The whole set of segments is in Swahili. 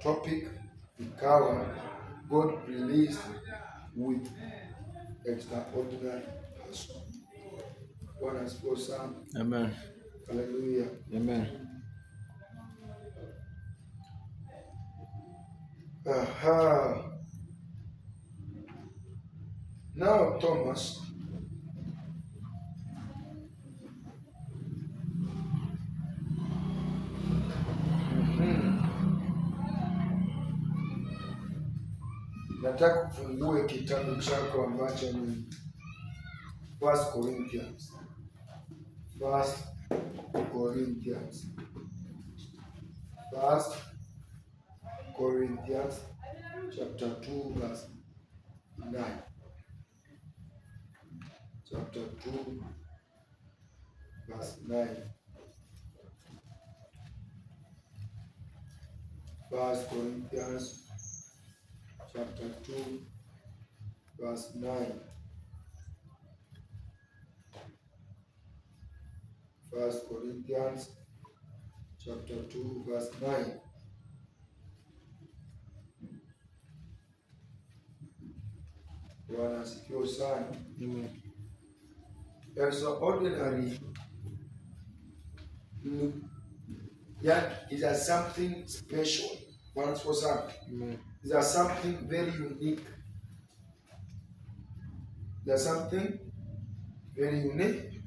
topic ikawa God released with extraordinary person. Bwana asifiwe sana. Amen. Hallelujah. Amen. Now Thomas, nataka kufungue kitabu chako ambacho ni 1 Corinthians. 1 Corinthians. 1 Corinthians chapter 2 verse 9. Chapter 2 verse 9. 1 Corinthians chapter 2 verse 9. 1 Corinthians chapter 2 verse 9. Bwana asifiwe sana. Amen. Extraordinary, yeah, is there something special. Bwana asifiwe sana. Amen. Is there something very unique. There's something very unique.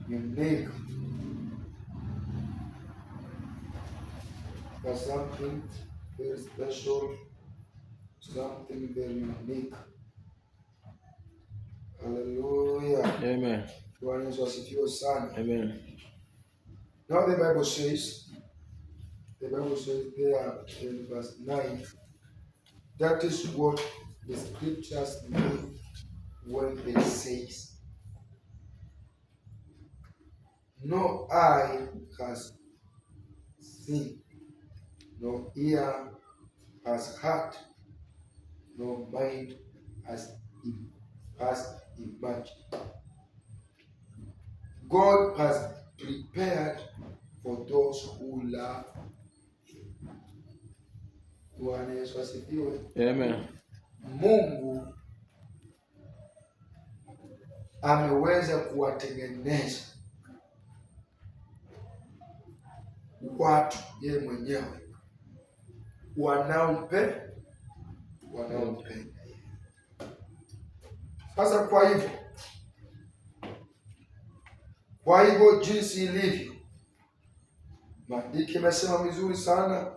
Unique. There's something very special. Something very unique. Hallelujah. Amen. Bwana Yesu asifiwe sana. Amen. Now the Bible says there in verse 9, that is what the scriptures mean when they say, no eye has seen, no ear has heard, no mind has imagined. God has prepared for those who love Him. Bwana Yesu asifiwe. Amen. Mungu ameweza kuwatengeneza watu yeye mwenyewe wanaompenda. Sasa kwa hivyo jinsi ilivyo, maandiko imesema vizuri sana